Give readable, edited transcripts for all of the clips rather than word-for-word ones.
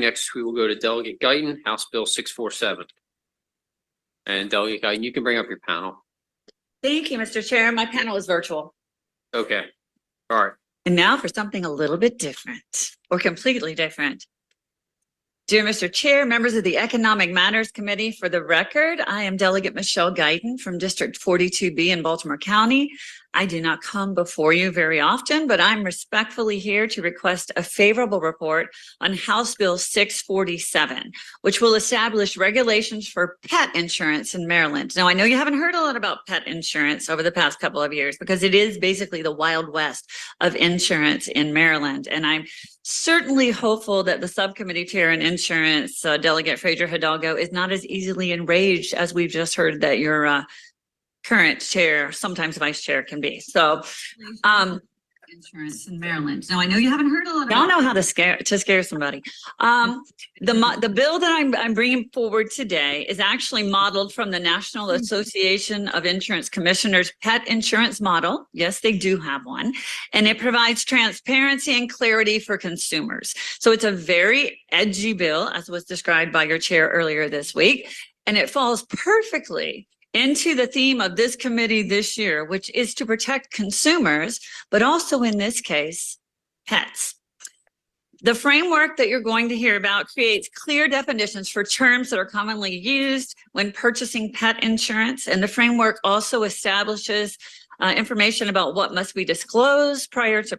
next we will go to Delegate Guyton, House Bill 647. And Delegate Guyton, you can bring up your panel. Thank you, Mr. Chair. My panel is virtual. Okay. All right. And now for something a little bit different or completely different. Dear Mr. Chair, members of the Economic Matters Committee, for the record, I am Delegate Michelle Guyton from District 42B in Baltimore County. I do not come before you very often, but I'm respectfully here to request a favorable report on House Bill 647, which will establish regulations for pet insurance in Maryland. Now, I know you haven't heard a lot about pet insurance over the past couple of years because it is basically the Wild West of insurance in Maryland. And I'm certainly hopeful that the subcommittee chair in insurance, Delegate Frazier Hidalgo, is not as easily enraged as we've just heard that your current chair, sometimes vice chair, can be. So, insurance in Maryland. Now, I know you haven't heard a lot. Y'all know how to scare somebody. The bill that I'm bringing forward today is actually modeled from the National Association of Insurance Commissioners pet insurance model. Yes, they do have one, and it provides transparency and clarity for consumers. So it's a very edgy bill, as was described by your chair earlier this week, and it falls perfectly into the theme of this committee this year, which is to protect consumers, but also in this case, pets. The framework that you're going to hear about creates clear definitions for terms that are commonly used when purchasing pet insurance. And the framework also establishes information about what must be disclosed prior to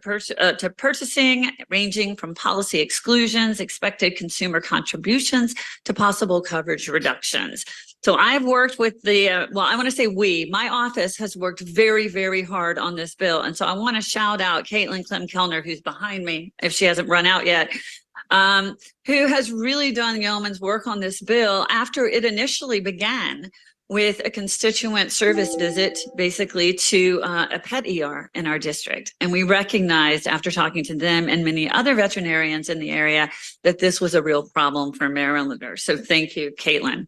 purchasing, ranging from policy exclusions, expected consumer contributions, to possible coverage reductions. So I've worked with I want to say my office has worked very, very hard on this bill. And so I want to shout out Caitlin Clem-Kellner, who's behind me, if she hasn't run out yet, who has really done yeoman's work on this bill after it initially began with a constituent service visit, basically to a pet ER in our district. And we recognized after talking to them and many other veterinarians in the area that this was a real problem for Marylanders. So thank you, Caitlin.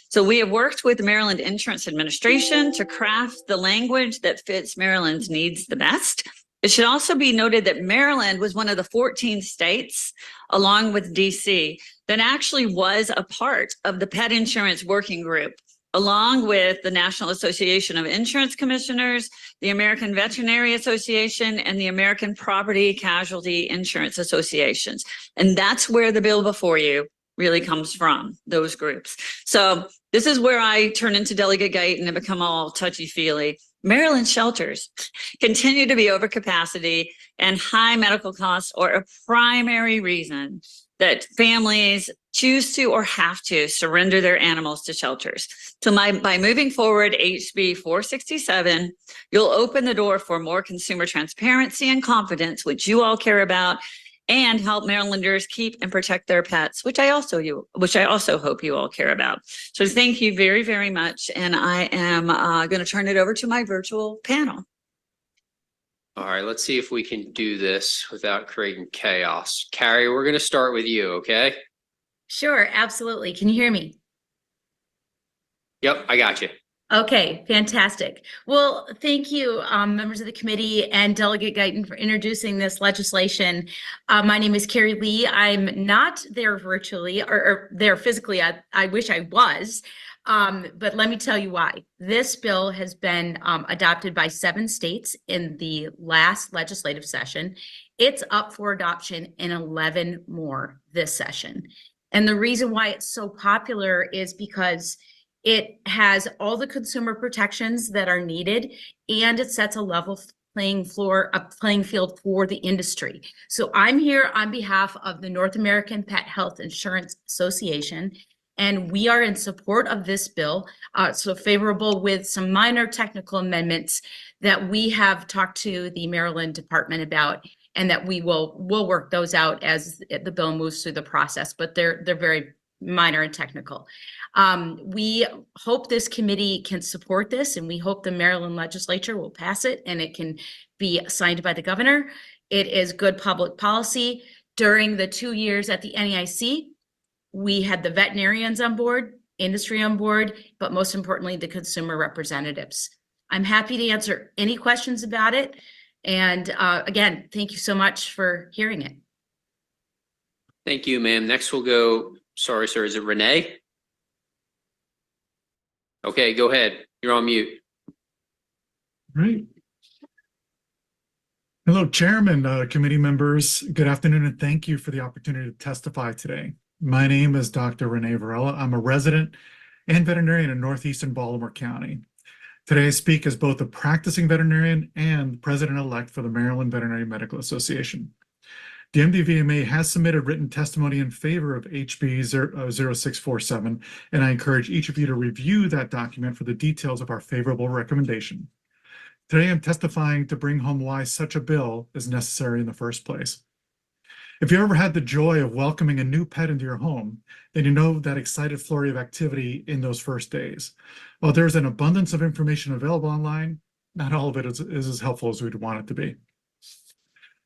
So we have worked with the Maryland Insurance Administration to craft the language that fits Maryland's needs the best. It should also be noted that Maryland was one of the 14 states, along with DC, that actually was a part of the pet insurance working group, along with the National Association of Insurance Commissioners, the American Veterinary Association, and the American Property Casualty Insurance Associations. And that's where the bill before you really comes from, those groups. So this is where I turn into Delegate Guyton and become all touchy-feely. Maryland shelters continue to be over capacity, and high medical costs are a primary reason that families choose to or have to surrender their animals to shelters. So by moving forward HB 467, you'll open the door for more consumer transparency and confidence, which you all care about, and help Marylanders keep and protect their pets, which I also hope you all care about. So thank you very, very much. And I am going to turn it over to my virtual panel. All right, let's see if we can do this without creating chaos. Carrie, we're going to start with you, okay? Sure, absolutely. Can you hear me? Yep, I got you. Okay, fantastic. Well, thank you, members of the committee and Delegate Guyton, for introducing this legislation. My name is Carrie Lee. I'm not there virtually or there physically. I wish I was, but let me tell you why. This bill has been adopted by 7 states in the last legislative session. It's up for adoption in 11 more this session. And the reason why it's so popular is because it has all the consumer protections that are needed, and it sets a level playing field for the industry. So I'm here on behalf of the North American Pet Health Insurance Association, and we are in support of this bill, so favorable with some minor technical amendments that we have talked to the Maryland Department about, and that we'll work those out as the bill moves through the process, but they're very minor and technical. We hope this committee can support this, and we hope the Maryland legislature will pass it and it can be signed by the governor. It is good public policy. During the 2 years at the NAIC, we had the veterinarians on board, industry on board, but most importantly, the consumer representatives. I'm happy to answer any questions about it. And again, thank you so much for hearing it. Thank you, ma'am. Next we'll go, sorry, sir, is it Renee? Okay, go ahead. You're on mute. Great. Hello, Chairman, committee members. Good afternoon, and thank you for the opportunity to testify today. My name is Dr. Renee Varela. I'm a resident and veterinarian in Northeastern Baltimore County. Today, I speak as both a practicing veterinarian and president-elect for the Maryland Veterinary Medical Association. The MDVMA has submitted written testimony in favor of HB 0647, and I encourage each of you to review that document for the details of our favorable recommendation. Today, I'm testifying to bring home why such a bill is necessary in the first place. If you ever had the joy of welcoming a new pet into your home, then you know that excited flurry of activity in those first days. While there's an abundance of information available online, not all of it is as helpful as we'd want it to be.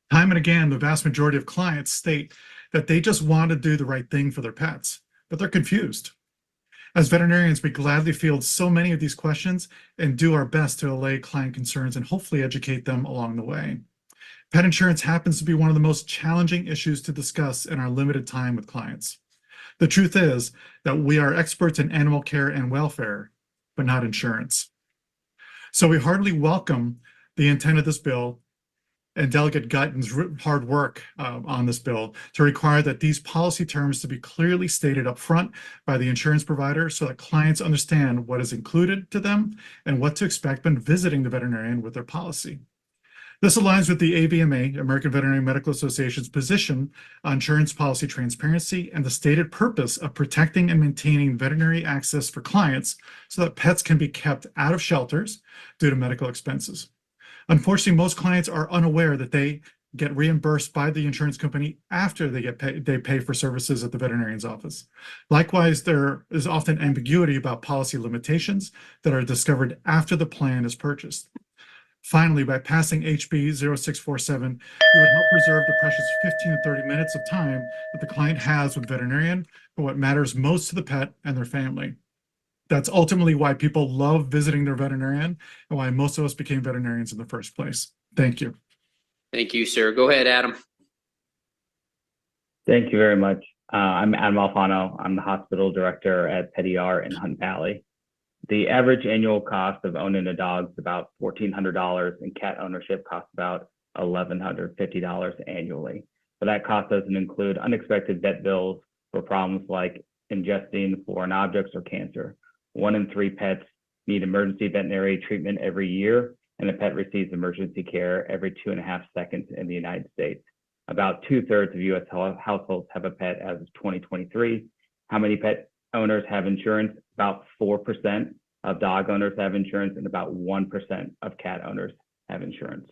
Time and again, the vast majority of clients state that they just want to do the right thing for their pets, but they're confused. As veterinarians, we gladly field so many of these questions and do our best to allay client concerns and hopefully educate them along the way. Pet insurance happens to be one of the most challenging issues to discuss in our limited time with clients. The truth is that we are experts in animal care and welfare, but not insurance. So we heartily welcome the intent of this bill and Delegate Guyton's hard work on this bill to require that these policy terms to be clearly stated up front by the insurance provider so that clients understand what is included to them and what to expect when visiting the veterinarian with their policy. This aligns with the AVMA, American Veterinary Medical Association's position on insurance policy transparency and the stated purpose of protecting and maintaining veterinary access for clients so that pets can be kept out of shelters due to medical expenses. Unfortunately, most clients are unaware that they get reimbursed by the insurance company after they pay for services at the veterinarian's office. Likewise, there is often ambiguity about policy limitations that are discovered after the plan is purchased. Finally, by passing HB 0647, we would help preserve the precious 15 to 30 minutes of time that the client has with the veterinarian for what matters most to the pet and their family. That's ultimately why people love visiting their veterinarian and why most of us became veterinarians in the first place. Thank you. Thank you, sir. Go ahead, Adam. Thank you very much. I'm Adam Alfano. I'm the hospital director at PetER in Hunt Valley. The average annual cost of owning a dog is about $1,400, and cat ownership costs about $1,150 annually. But that cost doesn't include unexpected vet bills for problems like ingesting foreign objects or cancer. 1 in 3 pets need emergency veterinary treatment every year, and a pet receives emergency care every 2.5 seconds in the United States. About 2/3 of U.S. households have a pet as of 2023. How many pet owners have insurance? About 4% of dog owners have insurance, and about 1% of cat owners have insurance.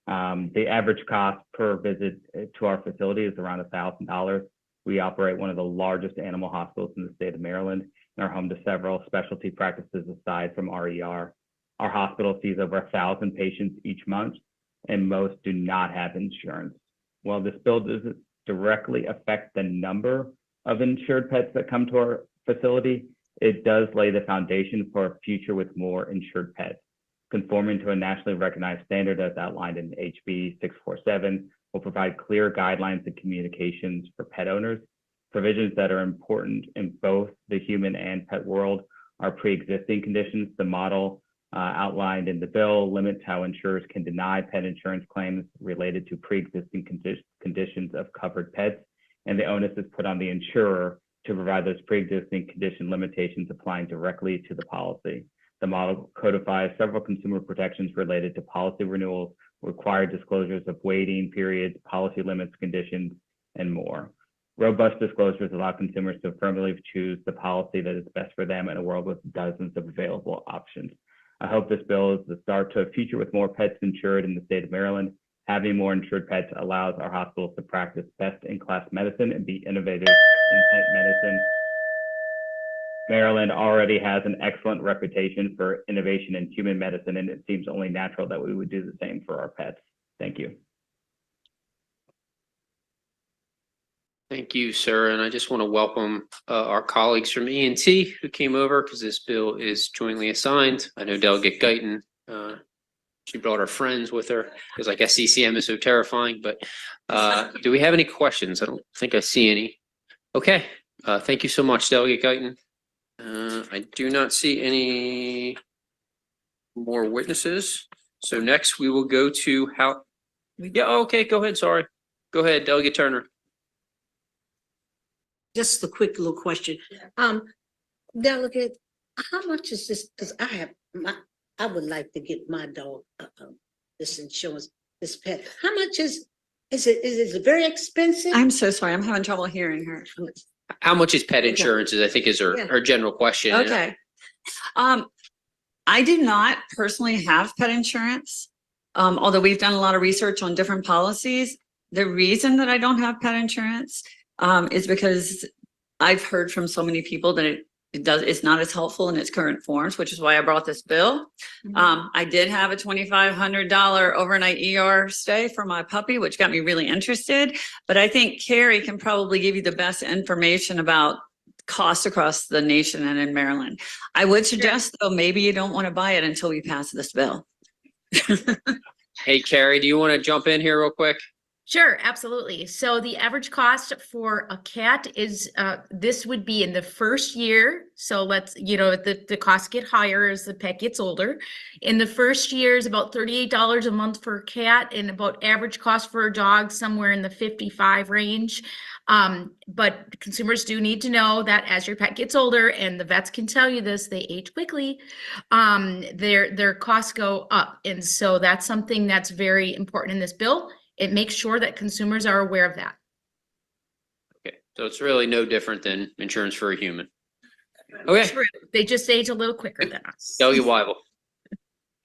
The average cost per visit to our facility is around $1,000. We operate one of the largest animal hospitals in the state of Maryland and are home to several specialty practices aside from RER. Our hospital sees over 1,000 patients each month, and most do not have insurance. While this bill doesn't directly affect the number of insured pets that come to our facility, it does lay the foundation for a future with more insured pets. Conforming to a nationally recognized standard as outlined in HB 647 will provide clear guidelines and communications for pet owners. Provisions that are important in both the human and pet world are pre-existing conditions. The model outlined in the bill limits how insurers can deny pet insurance claims related to pre-existing conditions of covered pets, and the onus is put on the insurer to provide those pre-existing condition limitations applying directly to the policy. The model codifies several consumer protections related to policy renewals, required disclosures of waiting periods, policy limits, conditions, and more. Robust disclosures allow consumers to affirmatively choose the policy that is best for them in a world with dozens of available options. I hope this bill is the start to a future with more pets insured in the state of Maryland. Having more insured pets allows our hospitals to practice best-in-class medicine and be innovative in pet medicine. Maryland already has an excellent reputation for innovation in human medicine, and it seems only natural that we would do the same for our pets. Thank you. Thank you, sir. And I just want to welcome our colleagues from E&T who came over because this bill is jointly assigned. I know Delegate Guyton She brought her friends with her because I guess CCM is so terrifying, but do we have any questions? I don't think I see any. Okay, thank you so much, Delegate Guyton. I do not see any more witnesses. So next we will go to how, yeah, okay, go ahead, sorry. Go ahead, Delegate Turner. Just a quick little question. Delegate, how much is this? Because I would like to get my dog this insurance, this pet. How much is it very expensive? I'm so sorry. I'm having trouble hearing her. How much is pet insurance is I think is Yeah. her general question. Okay. I do not personally have pet insurance. Although we've done a lot of research on different policies. The reason that I don't have pet insurance is because I've heard from so many people that it's not as helpful in its current forms, which is why I brought this bill. I did have a $2,500 overnight ER stay for my puppy, which got me really interested. But I think Carrie can probably give you the best information about costs across the nation and in Maryland. I would suggest though, maybe you don't want to buy it until we pass this bill. Hey, Carrie, do you want to jump in here real quick? Sure, absolutely. So the average cost for a cat is, this would be in the first year. So let's, the costs get higher as the pet gets older. In the first year is about $38 a month for a cat, and about average cost for a dog somewhere in the 55 range. But consumers do need to know that as your pet gets older, and the vets can tell you this, they age quickly, their costs go up. And so that's something that's very important in this bill. It makes sure that consumers are aware of that. Okay, so it's really no different than insurance for a human. Okay, True. They just age a little quicker than us. Delegate Weibel.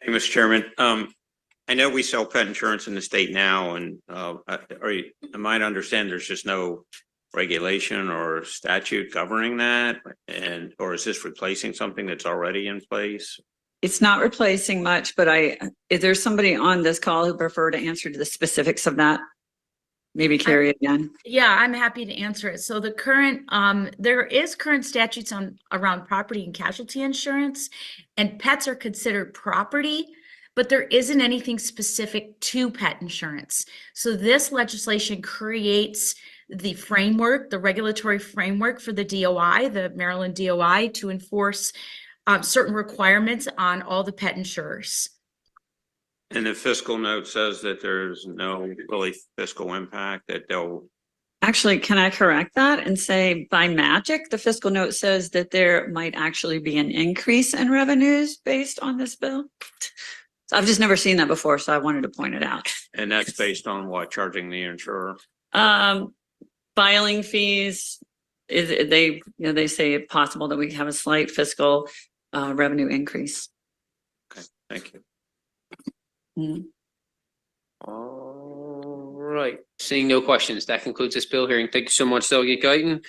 Hey, Mr. Chairman, I know we sell pet insurance in the state now, and am I to understand there's just no regulation or statute governing that? Or is this replacing something that's already in place? It's not replacing much, but is there somebody on this call who prefer to answer to the specifics of that? Maybe Carrie again. Yeah, I'm happy to answer it. So the current, there is current statutes around property and casualty insurance, and pets are considered property, but there isn't anything specific to pet insurance. So this legislation creates the framework, the regulatory framework for the DOI, the Maryland DOI, to enforce certain requirements on all the pet insurers. And the fiscal note says that there's no really fiscal impact, that they'll. Actually, can I correct that and say by magic, the fiscal note says that there might actually be an increase in revenues based on this bill? So I've just never seen that before, so I wanted to point it out. And that's based on what, charging the insurer? Filing fees, they say it's possible that we have a slight fiscal revenue increase. Okay, thank you. Mhm. All right, seeing no questions, that concludes this bill hearing. Thank you so much, Delegate Guyton.